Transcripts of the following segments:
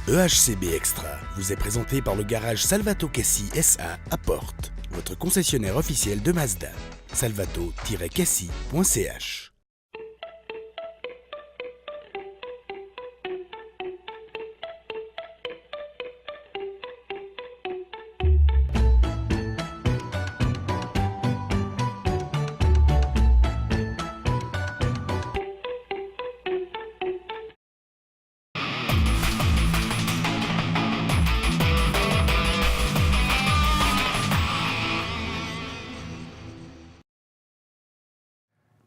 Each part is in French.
EHCB Extra vous est présenté par le garage Salvato Cassi SA à Portes, votre concessionnaire officiel de Mazda. salvato-cassi.ch.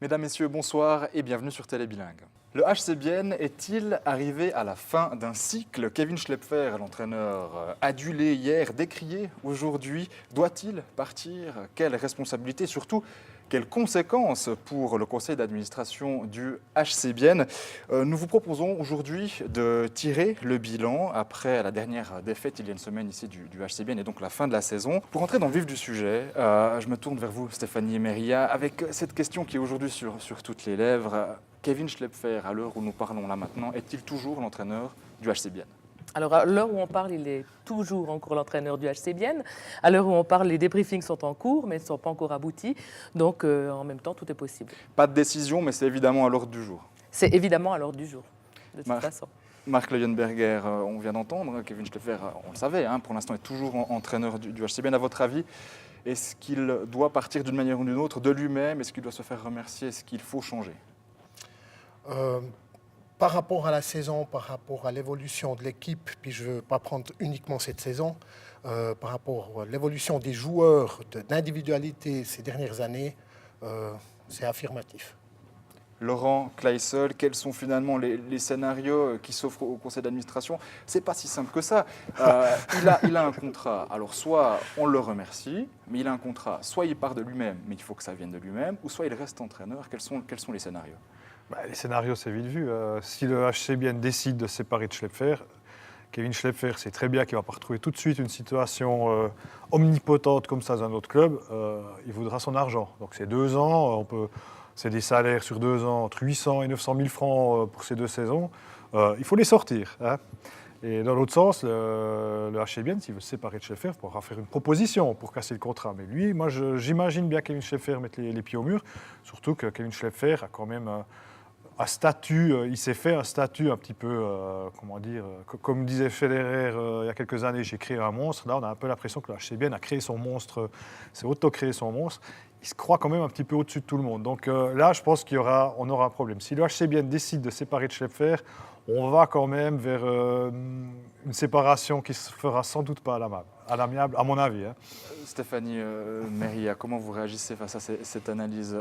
Mesdames, Messieurs, bonsoir et bienvenue sur Télébilingue. Le HC Bienne est-il arrivé à la fin d'un cycle? Kevin Schlepfer, l'entraîneur adulé hier, décrié aujourd'hui, doit-il partir? Quelles responsabilités? Surtout, quelles conséquences pour le conseil d'administration du HC Bienne? Nous vous proposons aujourd'hui de tirer le bilan après la dernière défaite il y a une semaine ici du HC Bienne et donc la fin de la saison. Pour entrer dans le vif du sujet, je me tourne vers vous, Stéphanie Emeria, avec cette question qui est aujourd'hui sur toutes les lèvres. Kevin Schlepfer, à l'heure où nous parlons là maintenant, est-il toujours l'entraîneur du HC Bienne? Alors, à l'heure où on parle, il est toujours encore l'entraîneur du HC Bienne. À l'heure où on parle, les débriefings sont en cours, mais ne sont pas encore aboutis. Donc, en même temps, tout est possible. Pas de décision, mais c'est évidemment à l'ordre du jour. C'est évidemment à l'ordre du jour, de toute façon. Marc Leuenberger, on vient d'entendre, Kevin Schlepfer, on le savait, pour l'instant est toujours entraîneur du HC Bienne. À votre avis, est-ce qu'il doit partir d'une manière ou d'une autre de lui-même? Est-ce qu'il doit se faire remercier? Est-ce qu'il faut changer? Par rapport à la saison, par rapport à l'évolution de l'équipe, puis je ne veux pas prendre uniquement cette saison, par rapport à l'évolution des joueurs, d'individualité ces dernières années, c'est affirmatif. Laurent Kleissel, quels sont finalement les scénarios qui s'offrent au conseil d'administration? C'est pas si simple que ça. Il a un contrat, alors soit on le remercie, mais il a un contrat, soit il part de lui-même, mais il faut que ça vienne de lui-même, ou soit il reste entraîneur. Quels sont les scénarios? Les scénarios, c'est vite vu. Si le HC Bienne décide de se séparer de Schlepfer, Kevin Schlepfer sait très bien qu'il ne va pas retrouver tout de suite une situation omnipotente comme ça dans un autre club. Il voudra son argent. Donc c'est 2 ans, c'est des salaires sur 2 ans, entre 800 et 900 000 francs pour ces 2 saisons. Il faut les sortir. Et dans l'autre sens, le HC Bienne, s'il veut se séparer de Schlepfer, pourra faire une proposition pour casser le contrat. Mais lui, moi, j'imagine bien Kevin Schlepfer mettre les pieds au mur, surtout que Kevin Schlepfer a quand même un statut, il s'est fait un statut un petit peu, comme disait Federer il y a quelques années, j'ai créé un monstre. Là, on a un peu l'impression que le HC Bienne a créé son monstre, s'est auto-créé son monstre. Il se croit quand même un petit peu au-dessus de tout le monde. Donc là, je pense qu'on aura un problème. Si le HC Bienne décide de séparer de Schlepfer, on va quand même vers une séparation qui ne se fera sans doute pas à l'amiable, à mon avis. Stéphanie Meria, comment vous réagissez face à cette analyse?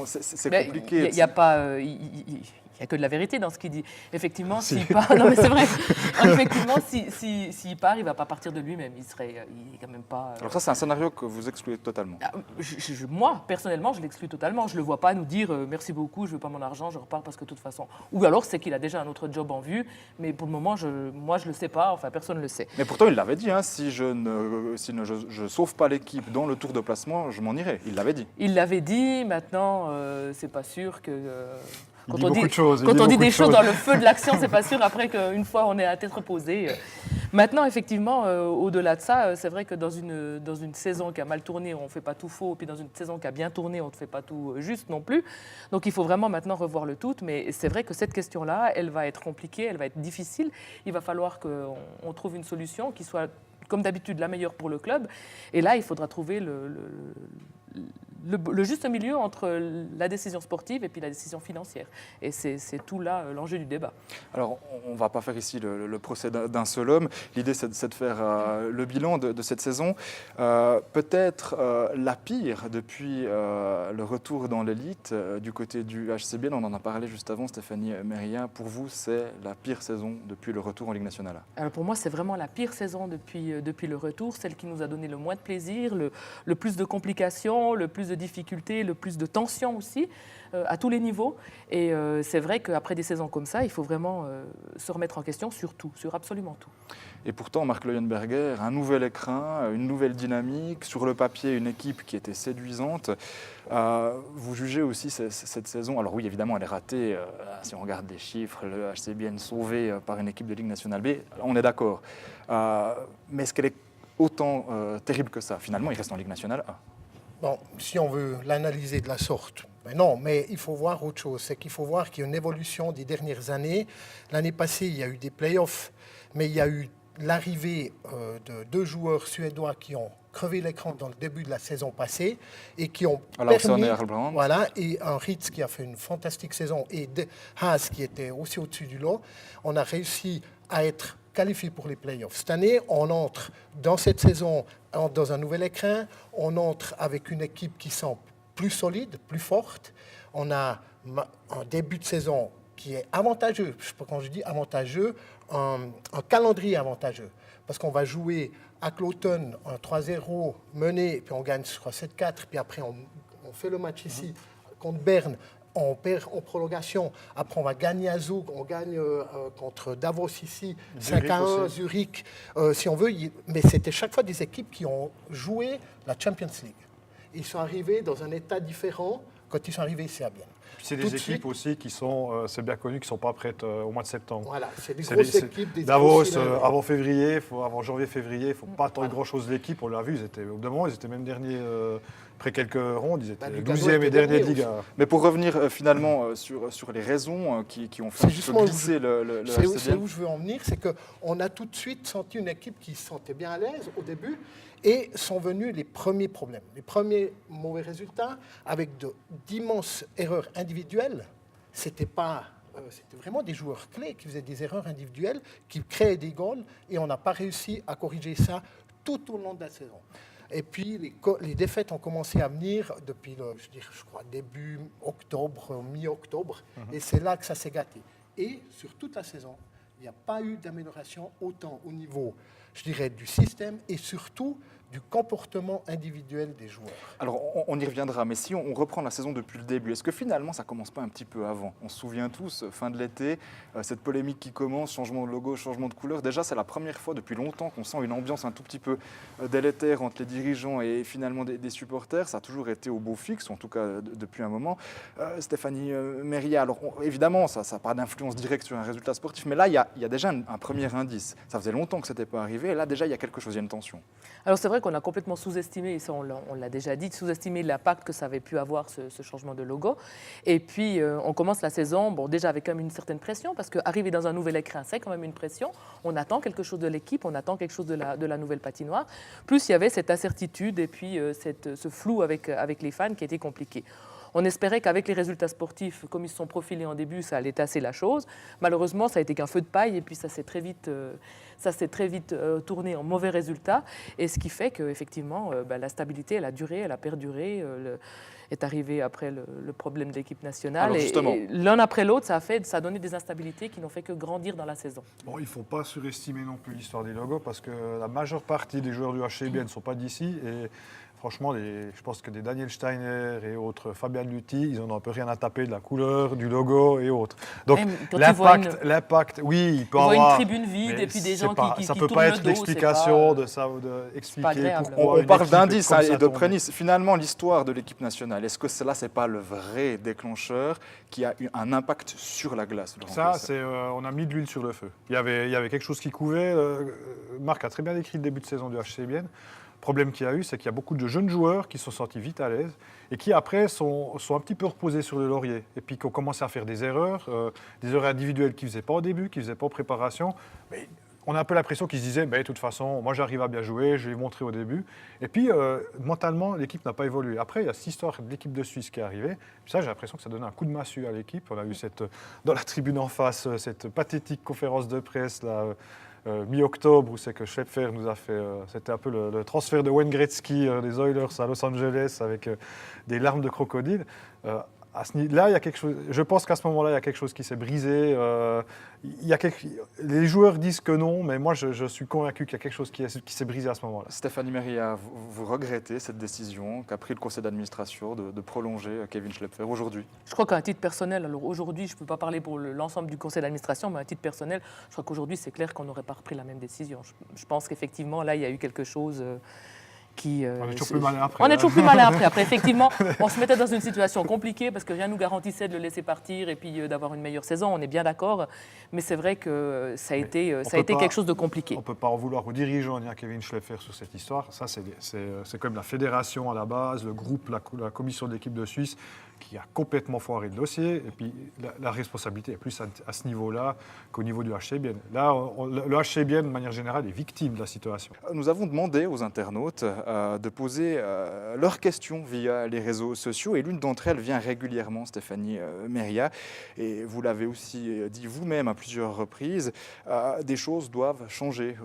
C'est compliqué. Il n'y a pas... Il n'y a que de la vérité dans ce qu'il dit. Effectivement, s'il part... Non, mais c'est vrai. Effectivement, s'il part, il ne va pas partir de lui-même. Il est quand même pas... Alors ça, c'est un scénario que vous excluez totalement. Moi, personnellement, je l'exclus totalement. Je ne le vois pas nous dire merci beaucoup, je ne veux pas mon argent, je repars parce que de toute façon... Ou alors, c'est qu'il a déjà un autre job en vue. Mais pour le moment, moi, je ne le sais pas. Enfin, personne ne le sait. Mais pourtant, il l'avait dit. Si je ne sauve pas l'équipe dans le tour de placement, je m'en irai. Il l'avait dit. Il l'avait dit. Maintenant, c'est pas sûr que... Quand on dit des choses dans le feu de l'action, c'est pas sûr après qu'une fois on est à tête reposée. Maintenant, effectivement, au-delà de ça, c'est vrai que dans une saison qui a mal tourné, on ne fait pas tout faux, puis dans une saison qui a bien tourné, on ne fait pas tout juste non plus. Donc il faut vraiment maintenant revoir le tout. Mais c'est vrai que cette question-là, elle va être compliquée, elle va être difficile. Il va falloir qu'on trouve une solution qui soit, comme d'habitude, la meilleure pour le club. Et là, il faudra trouver le juste milieu entre la décision sportive et puis la décision financière. Et c'est tout là l'enjeu du débat. Alors, on ne va pas faire ici le procès d'un seul homme. L'idée, c'est de faire le bilan de cette saison. Peut-être la pire depuis le retour dans l'élite du côté du HC Bienne. On en a parlé juste avant, Stéphanie Meria. Pour vous, c'est la pire saison depuis le retour en Ligue nationale? Alors pour moi, c'est vraiment la pire saison depuis le retour, celle qui nous a donné le moins de plaisir, le plus de complications, le plus de de difficultés, le plus de tensions aussi, à tous les niveaux. Et c'est vrai qu'après des saisons comme ça, il faut vraiment se remettre en question sur tout, sur absolument tout. Et pourtant, Marc Leuenberger, un nouvel écrin, une nouvelle dynamique, sur le papier, une équipe qui était séduisante. Vous jugez aussi cette saison, alors oui, évidemment, elle est ratée, si on regarde les chiffres, le HCBN sauvé par une équipe de Ligue nationale B, on est d'accord. Mais est-ce qu'elle est autant terrible que ça? Finalement, il reste en Ligue nationale A. Bon, si on veut l'analyser de la sorte, ben non, mais il faut voir autre chose. C'est qu'il faut voir qu'il y a une évolution des dernières années. L'année passée, il y a eu des playoffs, mais il y a eu l'arrivée de 2 joueurs suédois qui ont crevé l'écran dans le début de la saison passée et qui ont Larsson et Earlbrand. Voilà, et un Ritz qui a fait une fantastique saison et Haas qui était aussi au-dessus du lot. On a réussi à être qualifié pour les playoffs. Cette année, on entre dans cette saison dans un nouvel écrin. On entre avec une équipe qui semble plus solide, plus forte. On a un début de saison qui est avantageux. Quand je dis avantageux, un calendrier avantageux. Parce qu'on va jouer à Cloton un 3-0 mené, puis on gagne, je crois, 7-4, puis après on fait le match ici contre Berne. On perd en prolongation. Après, on va gagner à Zug. On gagne contre Davos ici, 5-1, Zurich, si on veut. Mais c'était chaque fois des équipes qui ont joué la Champions League. Ils sont arrivés dans un état différent quand ils sont arrivés ici à Bienne. C'est des équipes aussi qui sont, c'est bien connu, qui ne sont pas prêtes au mois de septembre. Voilà, c'est des grosses équipes. Des Davos, avant février, avant janvier-février, il ne faut pas attendre grand-chose de l'équipe. On l'a vu, au bout d'un moment, ils étaient même derniers. Après quelques rondes, ils étaient 12e et dernier de Liga. Mais pour revenir finalement sur les raisons qui ont fait glisser le HCBN. C'est où je veux en venir, c'est qu'on a tout de suite senti une équipe qui se sentait bien à l'aise au début et sont venus les premiers problèmes, les premiers mauvais résultats avec d'immenses erreurs individuelles. C'était vraiment des joueurs clés qui faisaient des erreurs individuelles, qui créaient des goals et on n'a pas réussi à corriger ça tout au long de la saison. Et puis, les défaites ont commencé à venir depuis, je crois, début octobre, mi-octobre. Et c'est là que ça s'est gâté. Et sur toute la saison, il n'y a pas eu d'amélioration autant au niveau, je dirais, du système et surtout du comportement individuel des joueurs. Alors, on y reviendra, mais si on reprend la saison depuis le début, est-ce que finalement, ça ne commence pas un petit peu avant? On se souvient tous, fin de l'été, cette polémique qui commence, changement de logo, changement de couleur. Déjà, c'est la première fois depuis longtemps qu'on sent une ambiance un tout petit peu délétère entre les dirigeants et finalement des supporters. Ça a toujours été au beau fixe, en tout cas depuis un moment. Stéphanie Méria, alors évidemment, ça n'a pas d'influence directe sur un résultat sportif, mais là, il y a déjà un premier indice. Ça faisait longtemps que ce n'était pas arrivé, et là, déjà, il y a quelque chose, il y a une tension. Alors c'est vrai qu'on a complètement sous-estimé, et ça on l'a déjà dit, sous-estimé l'impact que ça avait pu avoir ce changement de logo. Et puis on commence la saison, déjà avec quand même une certaine pression, parce qu'arriver dans un nouvel écrin, c'est quand même une pression. On attend quelque chose de l'équipe, on attend quelque chose de la nouvelle patinoire. Plus il y avait cette incertitude et puis ce flou avec les fans qui était compliqué. On espérait qu'avec les résultats sportifs, comme ils se sont profilés en début, ça allait tasser la chose. Malheureusement, ça a été qu'un feu de paille et puis ça s'est très vite tourné en mauvais résultats. Et ce qui fait qu'effectivement, la stabilité, elle a duré, elle a perduré. Est arrivé après le problème de l'équipe nationale. Alors justement. Et l'un après l'autre, ça a donné des instabilités qui n'ont fait que grandir dans la saison. Bon, il ne faut pas surestimer non plus l'histoire des logos parce que la majeure partie des joueurs du HCBN ne sont pas d'ici. Et franchement, je pense que des Daniel Steiner et autres, Fabien Luthi, ils n'en ont un peu rien à taper de la couleur, du logo et autres. Donc l'impact, oui, il peut avoir... On voit une tribune vide et puis des gens qui tournent le dos. Ça ne peut pas être l'explication de ça ou d'expliquer pourquoi. On parle d'indices et de prémices. Finalement, l'histoire de l'équipe nationale, est-ce que cela, ce n'est pas le vrai déclencheur qui a eu un impact sur la glace? Ça, on a mis de l'huile sur le feu. Il y avait quelque chose qui couvait. Marc a très bien décrit le début de saison du HCBN. Le problème qu'il y a eu, c'est qu'il y a beaucoup de jeunes joueurs qui se sont sentis vite à l'aise et qui, après, sont un petit peu reposés sur le laurier. Et puis, qui ont commencé à faire des erreurs individuelles qu'ils ne faisaient pas au début, qu'ils ne faisaient pas en préparation. Mais on a un peu l'impression qu'ils se disaient, de toute façon, moi, j'arrive à bien jouer, je l'ai montré au début. Et puis, mentalement, l'équipe n'a pas évolué. Après, il y a cette histoire de l'équipe de Suisse qui est arrivée. Puis ça, j'ai l'impression que ça donnait un coup de massue à l'équipe. On a eu dans la tribune en face, cette pathétique conférence de presse, là, mi-octobre, où c'est que Schlepfer nous a fait, c'était un peu le transfert de Wayne Gretzky des Oilers à Los Angeles avec des larmes de crocodile. Là, il y a quelque chose. Je pense qu'à ce moment-là, il y a quelque chose qui s'est brisé. Les joueurs disent que non, mais moi, je suis convaincu qu'il y a quelque chose qui s'est brisé à ce moment-là. Stéphanie Meria, vous regrettez cette décision qu'a pris le conseil d'administration de prolonger Kevin Schlepfer aujourd'hui? Je crois qu'à un titre personnel, alors aujourd'hui, je ne peux pas parler pour l'ensemble du conseil d'administration, mais à un titre personnel, je crois qu'aujourd'hui, c'est clair qu'on n'aurait pas repris la même décision. Je pense qu'effectivement, là, il y a eu quelque chose qui... On est toujours plus malin après. On est toujours plus malin après. Après, effectivement, on se mettait dans une situation compliquée parce que rien ne nous garantissait de le laisser partir et puis d'avoir une meilleure saison, on est bien d'accord. Mais c'est vrai que ça a été quelque chose de compliqué. On ne peut pas en vouloir aux dirigeants ni à Kevin Schlepfer sur cette histoire. Ça, c'est comme la fédération à la base, le groupe, la commission d'équipe de Suisse qui a complètement foiré le dossier. Et puis, la responsabilité est plus à ce niveau-là qu'au niveau du HCBN. Là, le HCBN, de manière générale, est victime de la situation. Nous avons demandé aux internautes de poser leurs questions via les réseaux sociaux et l'une d'entre elles vient régulièrement, Stéphanie Meria. Et vous l'avez aussi dit vous-même à plusieurs reprises, des choses doivent changer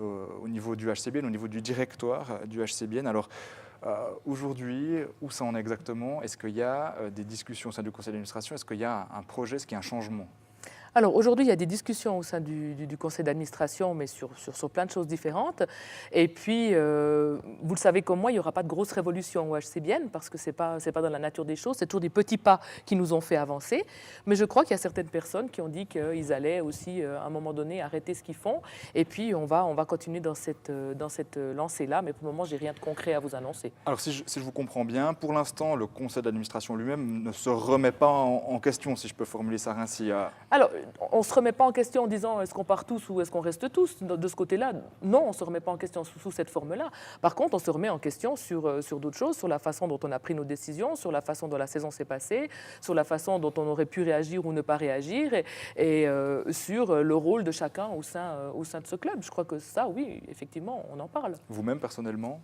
au niveau du HCBN, au niveau du directoire du HCBN. Alors, aujourd'hui, où ça en est exactement? Est-ce qu'il y a des discussions au sein du conseil d'administration? Est-ce qu'il y a un projet? Est-ce qu'il y a un changement? Alors aujourd'hui, il y a des discussions au sein du conseil d'administration, mais sur plein de choses différentes. Et puis, vous le savez comme moi, il n'y aura pas de grosse révolution au HCBN parce que ce n'est pas dans la nature des choses. C'est toujours des petits pas qui nous ont fait avancer. Mais je crois qu'il y a certaines personnes qui ont dit qu'ils allaient aussi, à un moment donné, arrêter ce qu'ils font. Et puis, on va continuer dans cette lancée-là. Mais pour le moment, je n'ai rien de concret à vous annoncer. Alors, si je vous comprends bien, pour l'instant, le conseil d'administration lui-même ne se remet pas en question, si je peux formuler ça ainsi. Alors, on ne se remet pas en question en disant est-ce qu'on part tous ou est-ce qu'on reste tous de ce côté-là. Non, on ne se remet pas en question sous cette forme-là. Par contre, on se remet en question sur d'autres choses, sur la façon dont on a pris nos décisions, sur la façon dont la saison s'est passée, sur la façon dont on aurait pu réagir ou ne pas réagir et sur le rôle de chacun au sein de ce club. Je crois que ça, oui, effectivement, on en parle. Vous-même, personnellement,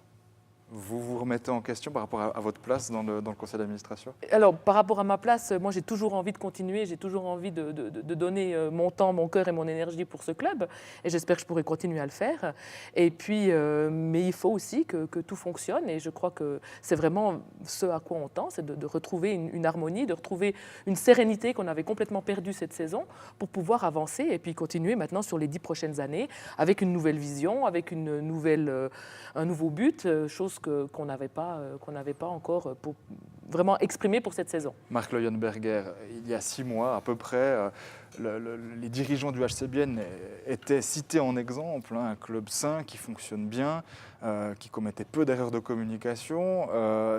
vous vous remettez en question par rapport à votre place dans le conseil d'administration? Alors, par rapport à ma place, moi, j'ai toujours envie de continuer, j'ai toujours envie de donner mon temps, mon cœur et mon énergie pour ce club. Et j'espère que je pourrai continuer à le faire. Et puis, mais il faut aussi que tout fonctionne. Et je crois que c'est vraiment ce à quoi on tend, c'est de retrouver une harmonie, de retrouver une sérénité qu'on avait complètement perdue cette saison pour pouvoir avancer et puis continuer maintenant sur les 10 prochaines années avec une nouvelle vision, avec un nouveau but, chose qu'on n'avait pas encore vraiment exprimé pour cette saison. Marc Leuenberger, il y a 6 mois à peu près, les dirigeants du HCBN étaient cités en exemple, un club sain qui fonctionne bien, qui commettait peu d'erreurs de communication.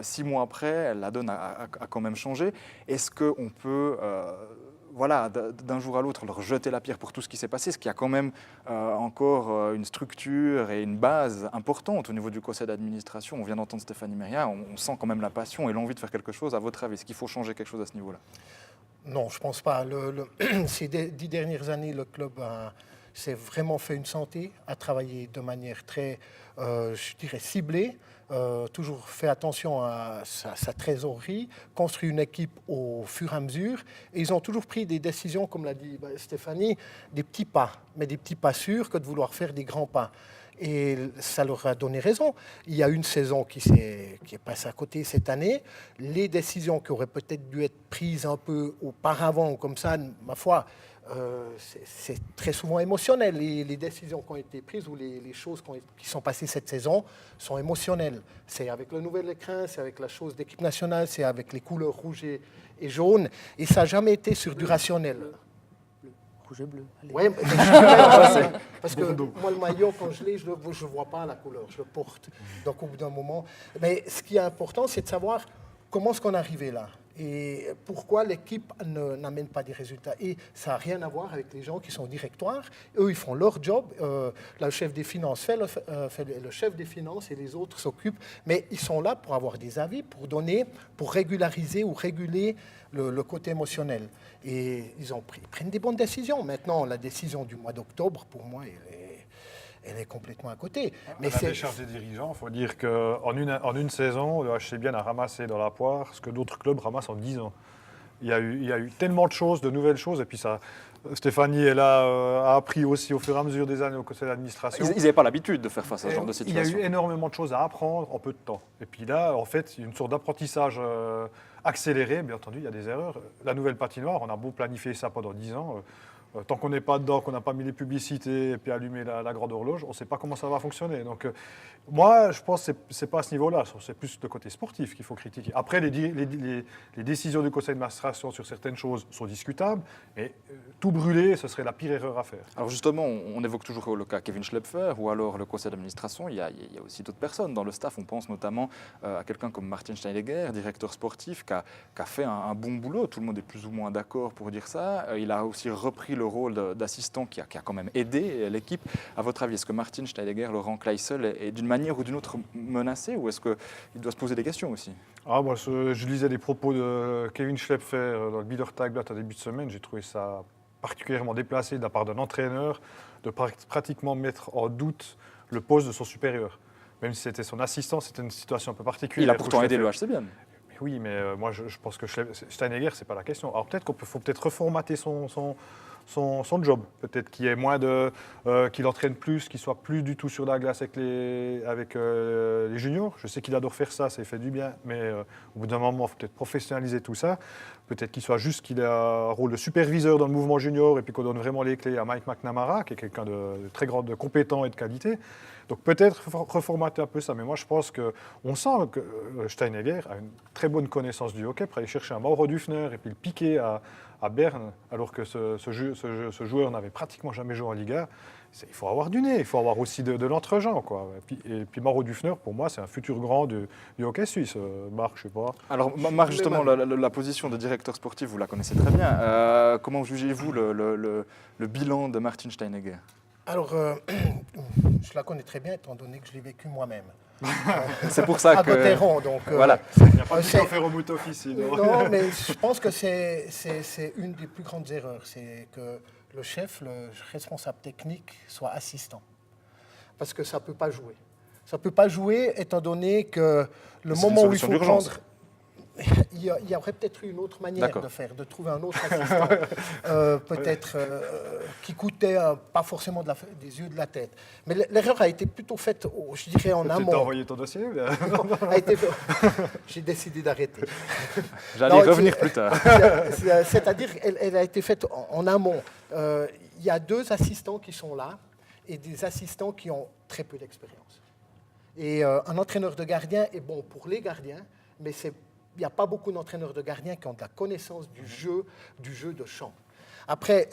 6 mois après, la donne a quand même changé. Est-ce qu'on peut... d'un jour à l'autre, leur jeter la pierre pour tout ce qui s'est passé, est-ce qu'il y a quand même encore une structure et une base importante au niveau du conseil d'administration? On vient d'entendre Stéphanie Meria, on sent quand même la passion et l'envie de faire quelque chose. À votre avis, est-ce qu'il faut changer quelque chose à ce niveau-là? Non, je ne pense pas. Ces 10 dernières années, le club s'est vraiment fait une santé, a travaillé de manière très, je dirais, ciblée. Toujours fait attention à sa trésorerie, construit une équipe au fur et à mesure. Et ils ont toujours pris des décisions, comme l'a dit Stéphanie, des petits pas, mais des petits pas sûrs que de vouloir faire des grands pas. Et ça leur a donné raison. Il y a une saison qui est passée à côté cette année. Les décisions qui auraient peut-être dû être prises un peu auparavant, comme ça, ma foi, c'est très souvent émotionnel. Les décisions qui ont été prises ou les choses qui sont passées cette saison sont émotionnelles. C'est avec le nouvel écrin, c'est avec la chose d'équipe nationale, c'est avec les couleurs rouges et jaunes. Et ça n'a jamais été sur du rationnel. Rouge et bleu. Oui, parce que moi, le maillot, quand je l'ai, je ne vois pas la couleur, je le porte. Donc, au bout d'un moment... Mais ce qui est important, c'est de savoir comment est-ce qu'on est arrivé là et pourquoi l'équipe n'amène pas des résultats. Et ça n'a rien à voir avec les gens qui sont au directoire. Eux, ils font leur job. Le chef des finances fait le chef des finances et les autres s'occupent. Mais ils sont là pour avoir des avis, pour régulariser ou réguler le côté émotionnel. Et ils prennent des bonnes décisions. Maintenant, la décision du mois d'octobre, pour moi, elle est complètement à côté. Mais la décharge des dirigeants, il faut dire qu'en une saison, le HCBN a ramassé dans la poire ce que d'autres clubs ramassent en 10 ans. Il y a eu tellement de choses, de nouvelles choses, et puis ça, Stéphanie, elle a appris aussi au fur et à mesure des années au conseil d'administration. Ils n'avaient pas l'habitude de faire face à ce genre de Il y a situation. eu énormément de choses à apprendre en peu de temps. Et puis là, en fait, il y a une sorte d'apprentissage accéléré. Bien entendu, il y a des erreurs. La nouvelle patinoire, on a beau planifier ça pendant 10 ans. Tant qu'on n'est pas dedans, qu'on n'a pas mis les publicités et puis allumé la grande horloge, on ne sait pas comment ça va fonctionner. Donc, moi, je pense que ce n'est pas à ce niveau-là. C'est plus le côté sportif qu'il faut critiquer. Après, les décisions du conseil d'administration sur certaines choses sont discutables, mais tout brûler, ce serait la pire erreur à faire. Alors justement, on évoque toujours le cas Kevin Schlepfer ou alors le conseil d'administration. Il y a aussi d'autres personnes dans le staff. On pense notamment à quelqu'un comme Martin Steinegger, directeur sportif, qui a fait un bon boulot. Tout le monde est plus ou moins d'accord pour dire ça. Il a aussi repris le rôle d'assistant qui a quand même aidé l'équipe. À votre avis, est-ce que Martin Steinegger, Laurent Kleissel, est d'une manière ou d'une autre menacé ou est-ce qu'il doit se poser des questions aussi? Moi, je lisais les propos de Kevin Schlepfer dans le Bieder Tagblatt à début de semaine. J'ai trouvé ça particulièrement déplacé de la part d'un entraîneur de pratiquement mettre en doute le poste de son supérieur. Même si c'était son assistant, c'était une situation un peu particulière. Il a pourtant aidé le HC Bienne. Oui, mais moi je pense que Steinegger, ce n'est pas la question. Alors peut-être faut reformater son job. Peut-être qu'il y ait moins qu'il entraîne plus, qu'il soit plus du tout sur la glace avec les juniors. Je sais qu'il adore faire ça, ça lui fait du bien, mais au bout d'un moment, il faut peut-être professionnaliser tout ça. Peut-être qu'il ait un rôle de superviseur dans le mouvement junior et puis qu'on donne vraiment les clés à Mike McNamara, qui est quelqu'un de très grand, de compétent et de qualité. Donc peut-être reformater un peu ça, mais moi je pense qu'on sent que Steinegger a une très bonne connaissance du hockey pour aller chercher un Mauro Dufner et puis le piquer à Berne, alors que ce joueur n'avait pratiquement jamais joué en Liga. Il faut avoir du nez, il faut avoir aussi de l'entre-gens, quoi. Et puis Mauro Dufner, pour moi, c'est un futur grand du hockey suisse. Marc, je sais pas. Alors Marc, justement, la position de directeur sportif, vous la connaissez très bien. Comment jugez-vous le bilan de Martin Steinegger? Alors, je la connais très bien, étant donné que je l'ai vécu moi-même. C'est pour ça à que... Gauthieron, donc... Voilà. Il n'y a pas de faire au bout office. Non, mais je pense que c'est une des plus grandes erreurs. C'est que le chef, le responsable technique, soit assistant. Parce que ça ne peut pas jouer. Ça ne peut pas jouer, étant donné que le moment où il faut prendre... Il y aurait peut-être une autre manière de faire, de trouver un autre assistant, peut-être qui coûtait pas forcément des yeux de la tête. Mais l'erreur a été plutôt faite, je dirais, en amont. Tu as envoyé ton dossier J'ai décidé d'arrêter. J'allais revenir plus tard. C'est-à-dire qu'elle a été faite en amont. Il y a 2 assistants qui sont là et des assistants qui ont très peu d'expérience. Et un entraîneur de gardien est bon pour les gardiens, mais il n'y a pas beaucoup d'entraîneurs de gardiens qui ont de la connaissance du jeu de champ. Après,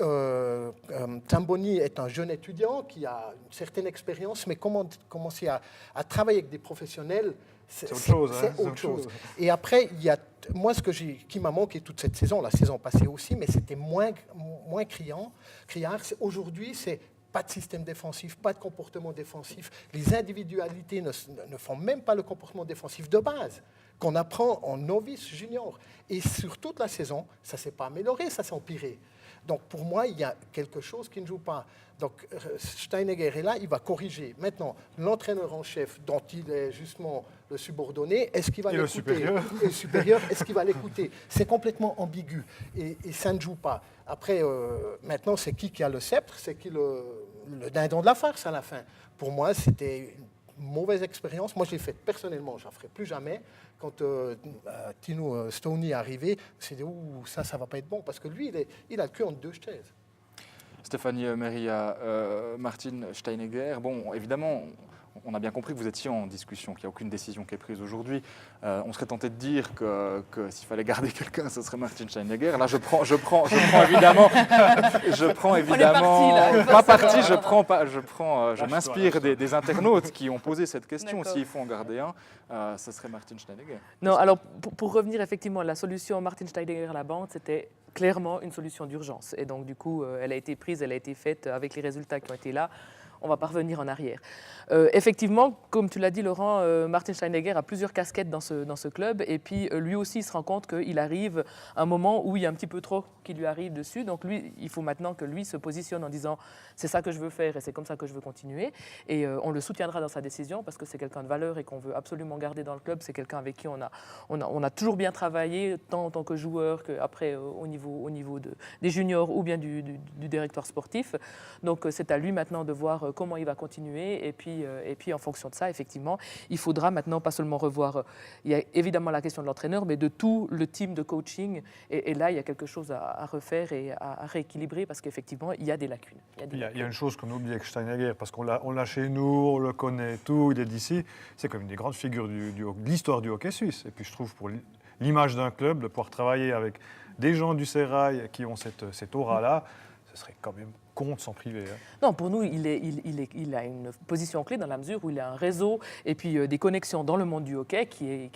Tamboni est un jeune étudiant qui a une certaine expérience, mais commencer à travailler avec des professionnels, c'est autre chose. Et après, il y a moi qui m'a manqué toute cette saison, la saison passée aussi, mais c'était moins criard. Aujourd'hui, c'est pas de système défensif, pas de comportement défensif. Les individualités ne font même pas le comportement défensif de base qu'on apprend en novice junior. Et sur toute la saison, ça ne s'est pas amélioré, ça s'est empiré. Donc pour moi, il y a quelque chose qui ne joue pas. Donc Steinegger est là, il va corriger. Maintenant, l'entraîneur en chef, dont il est justement le subordonné, est-ce qu'il va l'écouter? Et le supérieur, est-ce qu'il va l'écouter? C'est complètement ambigu et ça ne joue pas. Après, maintenant, c'est qui a le sceptre? C'est qui le dindon de la farce à la fin? Pour moi, c'était une mauvaise expérience. Moi, je l'ai faite personnellement, je ne la ferai plus jamais. Quand Tino Stoney est arrivé, c'est dit « ça ne va pas être bon » parce que lui, il a le cul entre 2 chaises. Stéphanie Meria, Martin Steinegger, bon, évidemment, on a bien compris que vous étiez en discussion, qu'il n'y a aucune décision qui est prise aujourd'hui. On serait tenté de dire que s'il fallait garder quelqu'un, ce serait Martin Steinegger. Là, je prends évidemment, je m'inspire des internautes qui ont posé cette question. S'il faut en garder un, ce serait Martin Steinegger. Non, alors pour revenir effectivement, la solution Martin Steinegger à la bande, c'était clairement une solution d'urgence. Et donc du coup, elle a été prise, elle a été faite avec les résultats qui ont été là. on va pas revenir en arrière. Effectivement, comme tu l'as dit Laurent, Martin Steinegger a plusieurs casquettes dans ce club et puis lui aussi il se rend compte qu'il arrive à un moment où il y a un petit peu trop qui lui arrive dessus. Donc lui, il faut maintenant que lui se positionne en disant c'est ça que je veux faire et c'est comme ça que je veux continuer. Et on le soutiendra dans sa décision parce que c'est quelqu'un de valeur et qu'on veut absolument garder dans le club. C'est quelqu'un avec qui on a toujours bien travaillé, tant en tant que joueur qu'après au niveau des juniors ou bien du directeur sportif. Donc c'est à lui maintenant de voir comment il va continuer et puis en fonction de ça, effectivement, il faudra maintenant pas seulement revoir, il y a évidemment la question de l'entraîneur, mais de tout le team de coaching. Et là, il y a quelque chose à refaire et à rééquilibrer parce qu'effectivement, il y a des lacunes. Il y a une chose qu'on oublie avec Steinegger, parce qu'on l'a chez nous, on le connaît tout, il est d'ici, c'est comme une des grandes figures de l'histoire du hockey suisse. Et puis je trouve pour l'image d'un club, de pouvoir travailler avec des gens du Sérail qui ont cette aura-là, ce serait quand même con de s'en priver. Non, pour nous, il a une position clé dans la mesure où il a un réseau et puis des connexions dans le monde du hockey qui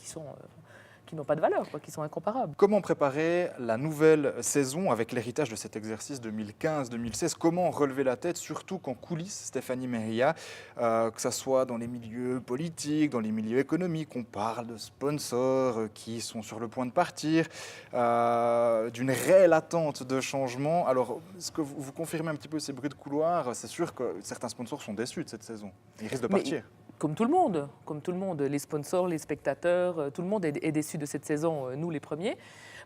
n'ont pas de valeur, qui sont incomparables. Comment préparer la nouvelle saison avec l'héritage de cet exercice 2015-2016 ? Comment relever la tête, surtout qu'en coulisses, Stéphanie Meria, que ce soit dans les milieux politiques, dans les milieux économiques, on parle de sponsors qui sont sur le point de partir, d'une réelle attente de changement. Alors, est-ce que vous confirmez un petit peu ces bruits de couloir ? C'est sûr que certains sponsors sont déçus de cette saison. Ils risquent de partir. Comme tout le monde, les sponsors, les spectateurs, tout le monde est déçu de cette saison, nous les premiers.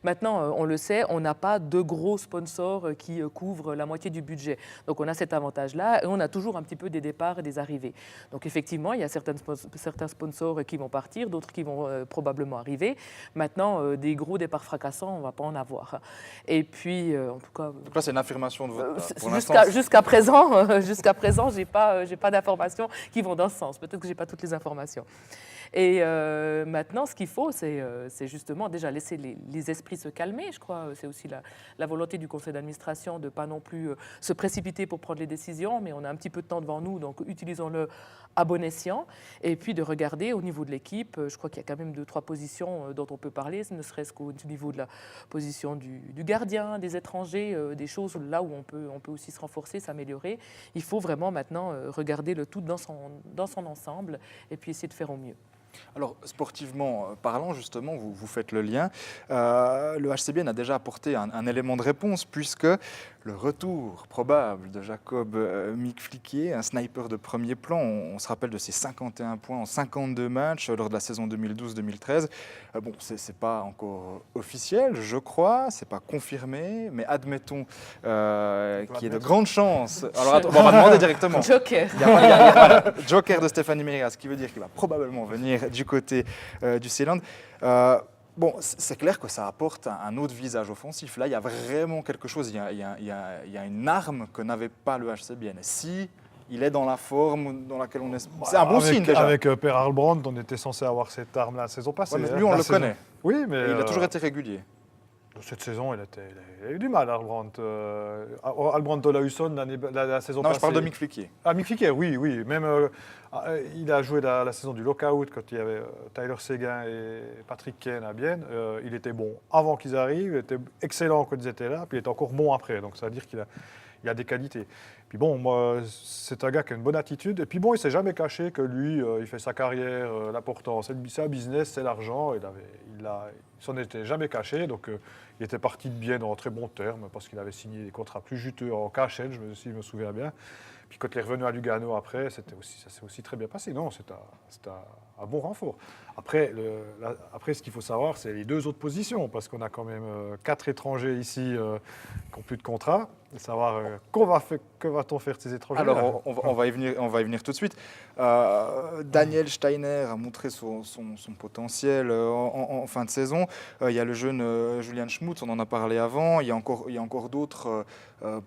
Maintenant, on le sait, on n'a pas de gros sponsors qui couvrent la moitié du budget. Donc on a cet avantage-là et on a toujours un petit peu des départs et des arrivées. Donc effectivement, il y a certains sponsors qui vont partir, d'autres qui vont probablement arriver. Maintenant, des gros départs fracassants, on ne va pas en avoir. Et puis, en tout cas... Donc là, c'est une affirmation de votre part. Pour l'instant, jusqu'à présent, j'ai pas d'informations qui vont dans ce sens. Peut-être que je n'ai pas toutes les informations. Et maintenant, ce qu'il faut, c'est justement déjà laisser les esprits se calmer. Je crois c'est aussi la volonté du conseil d'administration de ne pas non plus se précipiter pour prendre les décisions, mais on a un petit peu de temps devant nous, donc utilisons-le à bon escient. Et puis de regarder au niveau de l'équipe, je crois qu'il y a quand même 2-3 positions dont on peut parler, ne serait-ce qu'au niveau de la position du gardien, des étrangers, des choses là où on peut aussi se renforcer, s'améliorer. Il faut vraiment maintenant regarder le tout dans son ensemble et puis essayer de faire au mieux. Alors, sportivement parlant, justement, vous faites le lien. Le HCBN a déjà apporté un élément de réponse puisque le retour probable de Jacob Mick-Fliquier, un sniper de premier plan, on se rappelle de ses 51 points en 52 matchs lors de la saison 2012-2013. Bon, c'est pas encore officiel, je crois, c'est pas confirmé, mais admettons qu'il y ait de grandes chances. Alors, attends, on va demander directement. Joker. Voilà, Joker de Stéphanie Meria, ce qui veut dire qu'il va probablement venir du côté du Seeland. Bon, c'est clair que ça apporte un autre visage offensif. Là, il y a vraiment quelque chose, il y a une arme que n'avait pas le HCBN. Si il est dans la forme dans laquelle on est... C'est un bon signe déjà. Avec Per Arlbrand, on était censé avoir cette arme la saison passée. Ouais, mais lui, on le connaît. Oui, mais... Et il a toujours été régulier. Cette saison, il a eu du mal, Arlbrand. Arlbrand Olausson, la saison passée. Non, je parle de Mick Fliquier. Ah, Mick Fliquier, oui. Même, il a joué la saison du lockout quand il y avait Tyler Seguin et Patrick Kane à Bienne. Il était bon avant qu'ils arrivent, il était excellent quand ils étaient là, puis il était encore bon après. Donc ça veut dire qu'il a des qualités. Puis bon, moi, c'est un gars qui a une bonne attitude. Et puis bon, il ne s'est jamais caché que lui, il fait sa carrière, l'important, c'est un business, c'est l'argent. Il s'en était jamais caché. Donc il était parti de Bienne en très bons termes parce qu'il avait signé des contrats plus juteux en KHL, je me souviens bien. Puis quand il est revenu à Lugano après, ça s'est aussi très bien passé. Non, c'est un bon renfort. Après, ce qu'il faut savoir, c'est les 2 autres positions, parce qu'on a quand même 4 étrangers ici qui n'ont plus de contrat. Et savoir que va-t-on faire de ces étrangers. Alors, on va y venir tout de suite. Daniel Steiner a montré son potentiel en fin de saison. Il y a le jeune Julian Schmutz, on en a parlé avant. Il y a encore d'autres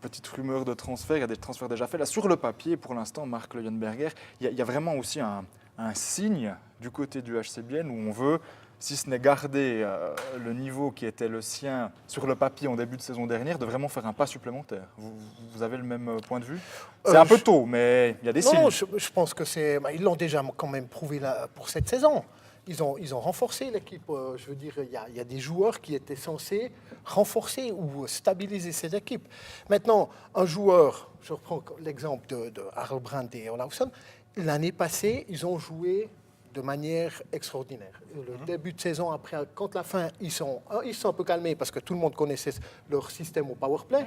petites rumeurs de transferts. Il y a des transferts déjà faits. Là, sur le papier, pour l'instant, Marc Leuenberger, il y a vraiment aussi un signe du côté du HCBN où on veut, si ce n'est garder le niveau qui était le sien sur le papier en début de saison dernière, de vraiment faire un pas supplémentaire. Vous avez le même point de vue ? C'est un peu tôt, mais il y a des signes. Non, je pense que ils l'ont déjà quand même prouvé pour cette saison. ils ont renforcé l'équipe. Je veux dire, il y a des joueurs qui étaient censés renforcer ou stabiliser cette équipe. Maintenant, un joueur, je reprends l'exemple de Harold Brandt et Olausson, l'année passée, ils ont joué de manière extraordinaire. Le début de saison, après, quand la fin, ils sont un peu calmés parce que tout le monde connaissait leur système au powerplay.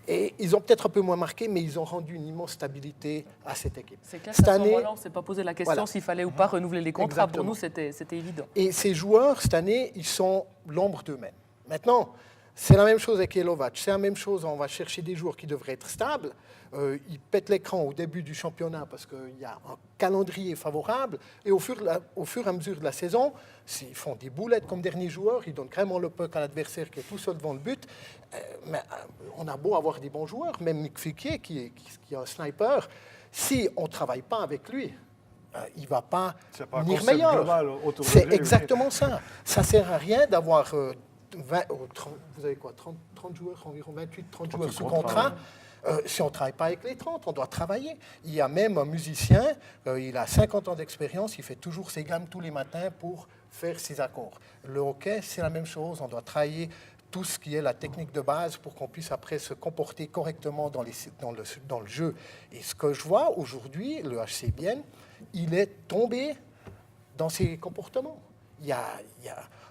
Et ils ont peut-être un peu moins marqué, mais ils ont rendu une immense stabilité à cette équipe. C'est clair Cette qu'à ce année, moment-là, on ne s'est pas posé la question s'il fallait ou pas renouveler les contrats. Exactement. Pour nous, c'était évident. et ces joueurs, cette année, ils sont l'ombre d'eux-mêmes. Maintenant, c'est la même chose avec Jelovac. C'est la même chose, on va chercher des joueurs qui devraient être stables. Ils pètent l'écran au début du championnat parce qu'il y a un calendrier favorable. Et au fur et à mesure de la saison, ils font des boulettes comme derniers joueurs. Ils donnent carrément le puck à l'adversaire qui est tout seul devant le but. Mais on a beau avoir des bons joueurs, même Mick Fouquier qui est un sniper. Si on ne travaille pas avec lui, il ne va pas C'est pas un venir concept meilleur. global autour de C'est lui, oui. exactement ça. Ça ne sert à rien d'avoir 30, vous avez quoi, 30 joueurs, environ 28, 30 joueurs sous contrat. Si on ne travaille pas avec les 30, on doit travailler. Il y a même un musicien, il a 50 ans d'expérience, il fait toujours ses gammes tous les matins pour faire ses accords. Le hockey, c'est la même chose, on doit travailler tout ce qui est la technique de base pour qu'on puisse après se comporter correctement dans le jeu. Et ce que je vois aujourd'hui, le HC Bienne, il est tombé dans ses comportements. Il y a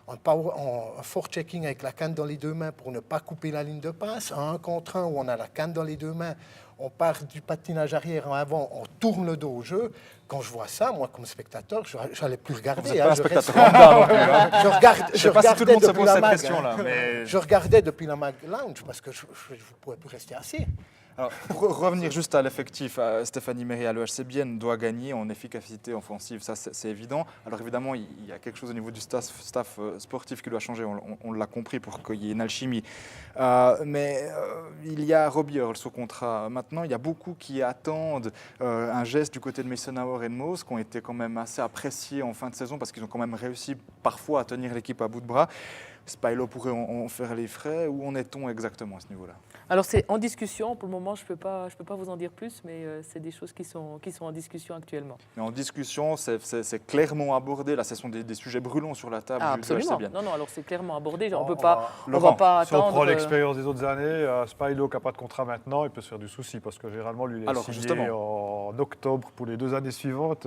un fort-checking avec la canne dans les deux mains pour ne pas couper la ligne de passe. Un 1 contre 1 où on a la canne dans les deux mains, on part du patinage arrière en avant, on tourne le dos au jeu. Quand je vois ça, moi, comme spectateur, je n'allais plus regarder. Vous n'êtes pas un Je spectateur lambda non plus, hein. je sais pas si tout le regardais monde se depuis pose la cette mag, question-là, mais- Je regardais depuis la mag lounge parce que je ne pouvais plus rester assis. Alors, pour revenir juste à l'effectif, Stéphanie Méria, le HC Bienne doit gagner en efficacité offensive, ça c'est évident. Alors évidemment, il y a quelque chose au niveau du staff sportif qui doit changer, on l'a compris, pour qu'il y ait une alchimie. Mais il y a Robbie Earl sous contrat. Maintenant, il y a beaucoup qui attendent un geste du côté de Meisenauer et de Moos, qui ont été quand même assez appréciés en fin de saison, parce qu'ils ont quand même réussi parfois à tenir l'équipe à bout de bras. Spilo pourrait en faire les frais. Où en est-on exactement à ce niveau-là? Alors c'est en discussion, pour le moment je peux pas vous en dire plus, mais c'est des choses qui sont en discussion actuellement. Mais en discussion, c'est clairement abordé. Là, ce sont des sujets brûlants sur la table. Ah, du absolument. HC Bienne. Non, alors c'est clairement abordé. On On peut pas, on Laurent, va pas Si on prend attendre. l'expérience des autres années, Spilo qui n'a pas de contrat maintenant, il peut se faire du souci parce que généralement, lui, il est Alors, signé justement. en octobre pour les 2 années suivantes.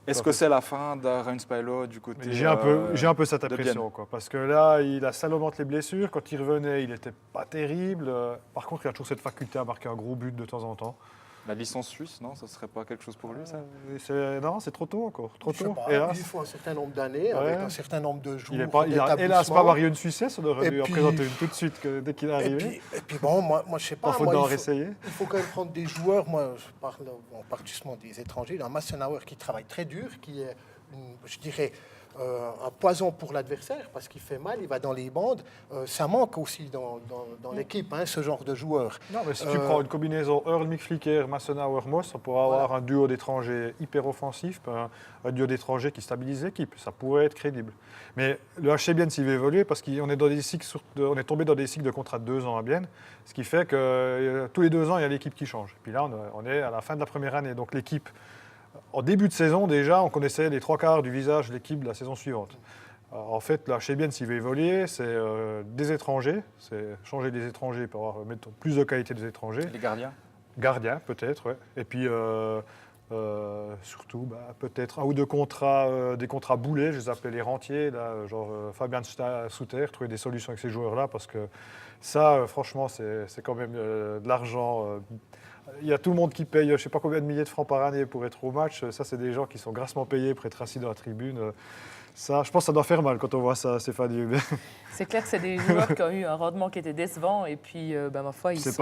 Est-ce que c'est la fin d'Aaron Spilo du côté Mais j'ai un peu cette de Bienne. impression, quoi, parce que là, il a salomante les blessures. Quand il revenait, il n'était pas terrible. Par contre, il a toujours cette faculté à marquer un gros but de temps en temps. La licence suisse, non? Ça serait pas quelque chose pour lui, ça? Non, c'est trop tôt encore. Trop Je sais tôt, pas, hélas. il faut un certain nombre d'années, Ouais. avec un certain nombre de jours. Il n'a hélas pas marié une Suissesse, on aurait Et dû en puis- présenter une tout de suite dès qu'il est Et arrivé. puis bon, moi je sais pas. Pas faute moi, d'en il faut- réessayer. Il faut quand même prendre des joueurs. Moi, on parle justement des étrangers. Il y a un Meisenauer qui travaille très dur, qui est, je dirais, un poison pour l'adversaire parce qu'il fait mal, il va dans les bandes. Ça manque aussi dans l'équipe, hein, ce genre de joueur. Non, mais si tu prends une combinaison Earl, Mick Flicker, Meisenauer, Moss, on pourrait avoir un duo d'étrangers hyper offensif, un duo d'étrangers qui stabilise l'équipe. Ça pourrait être crédible. Mais le HC Bienne, s'il veut évoluer, parce qu'on est, on est tombé dans des cycles de contrat de 2 ans à Bienne, ce qui fait que tous les 2 ans, il y a l'équipe qui change. Puis là, on est à la fin de la première année. Donc l'équipe, en début de saison, déjà, on connaissait les 3/4 du visage de l'équipe de la saison suivante. Alors, en fait, le HC Bienne, s'il veut évoluer, c'est des étrangers, c'est changer des étrangers pour avoir mettons, plus de qualité des étrangers. Les gardiens? Gardiens, peut-être, ouais. Et puis, surtout, peut-être un ou deux contrats, des contrats boulets, je les appelle les rentiers, là, genre Fabien Souter, trouver des solutions avec ces joueurs-là, parce que ça, franchement, c'est quand même de l'argent. Il y a tout le monde qui paye, je ne sais pas combien de milliers de francs par année pour être au match. Ça, c'est des gens qui sont grassement payés pour être assis dans la tribune. Ça, je pense que ça doit faire mal quand on voit ça, Stéphanie. C'est clair que c'est des joueurs qui ont eu un rendement qui était décevant et puis, ma foi, ils C'est sont...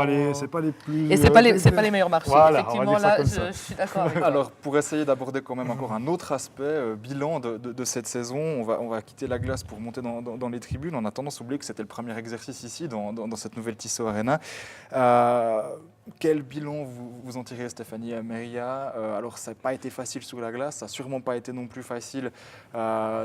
pas les plus. Et c'est pas les meilleurs marchés. Voilà, on va Effectivement, dire ça là, comme ça. je suis d'accord avec toi. Alors, pour essayer d'aborder quand même encore un autre aspect, bilan de cette saison, on va quitter la glace pour monter dans les tribunes. On a tendance à oublier que c'était le premier exercice ici, dans cette nouvelle Tissot Arena. Quel bilan vous en tirez, Stéphanie Méria? Alors, ça n'a pas été facile sur la glace, ça n'a sûrement pas été non plus facile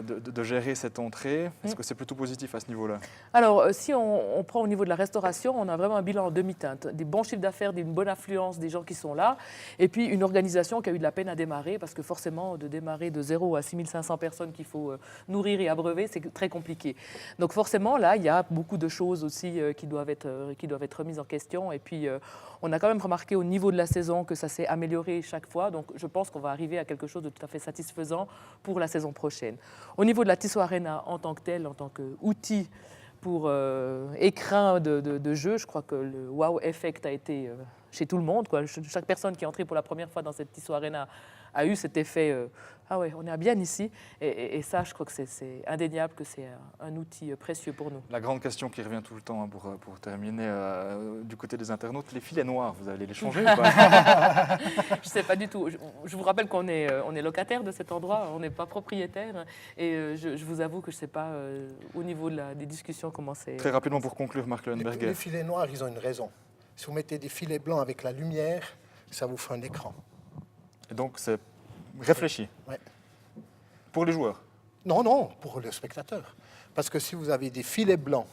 de gérer cette entrée. Est-ce que c'est plutôt positif à ce niveau-là? Alors, si on prend au niveau de la restauration, on a vraiment un bilan en demi-teinte. Des bons chiffres d'affaires, d'une bonne affluence des gens qui sont là, et puis une organisation qui a eu de la peine à démarrer, parce que forcément, de démarrer de 0 à 6500 personnes qu'il faut nourrir et abreuver, c'est très compliqué. Donc forcément, là, il y a beaucoup de choses aussi qui doivent être remises en question. Et puis, on a quand même remarqué au niveau de la saison que ça s'est amélioré chaque fois. Donc, je pense qu'on va arriver à quelque chose de tout à fait satisfaisant pour la saison prochaine. Au niveau de la Tissot Arena en tant que telle, en tant qu'outil pour écrin de jeu, je crois que le wow effect a été chez tout le monde, quoi. Chaque personne qui est entrée pour la première fois dans cette Tissot Arena a eu cet effet ah ouais, on est bien ici. Et ça, je crois que c'est indéniable que c'est un outil précieux pour nous. La grande question qui revient tout le temps, hein, pour terminer, du côté des internautes, les filets noirs, vous allez les changer ou pas? Je ne sais pas du tout. Je vous rappelle qu'on est locataire de cet endroit, on n'est pas propriétaire. Et je vous avoue que je ne sais pas au niveau des discussions comment c'est. Très rapidement pour conclure, Marc Leuenberger. Les filets noirs, ils ont une raison. Si vous mettez des filets blancs avec la lumière, ça vous fait un écran. Et donc, c'est réfléchi. Ouais. Pour les joueurs? Non, pour le spectateur. Parce que si vous avez des filets blancs,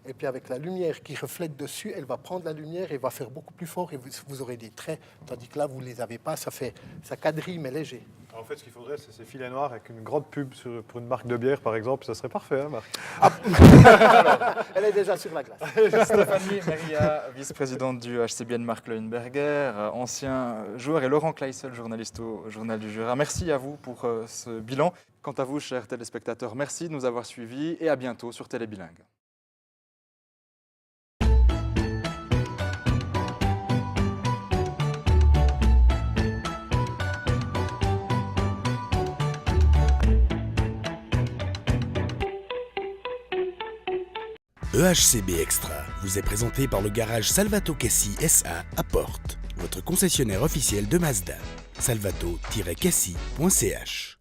et puis avec la lumière qui reflète dessus, elle va prendre la lumière et va faire beaucoup plus fort, et vous aurez des traits, tandis que là, vous ne les avez pas, ça quadrille, mais léger. En fait, ce qu'il faudrait, c'est ces filets noirs avec une grande pub pour une marque de bière, par exemple. Ça serait parfait, hein, Marc? Elle est déjà sur la glace. Stéphanie Meria, vice-présidente du HCBN Marc Leuenberger, ancien joueur, et Laurent Kleissel, journaliste au Journal du Jura. Merci à vous pour ce bilan. Quant à vous, chers téléspectateurs, merci de nous avoir suivis et à bientôt sur Télébilingue. EHCB Extra vous est présenté par le garage Salvato Cassi SA à Porte, votre concessionnaire officiel de Mazda. salvato-cassi.ch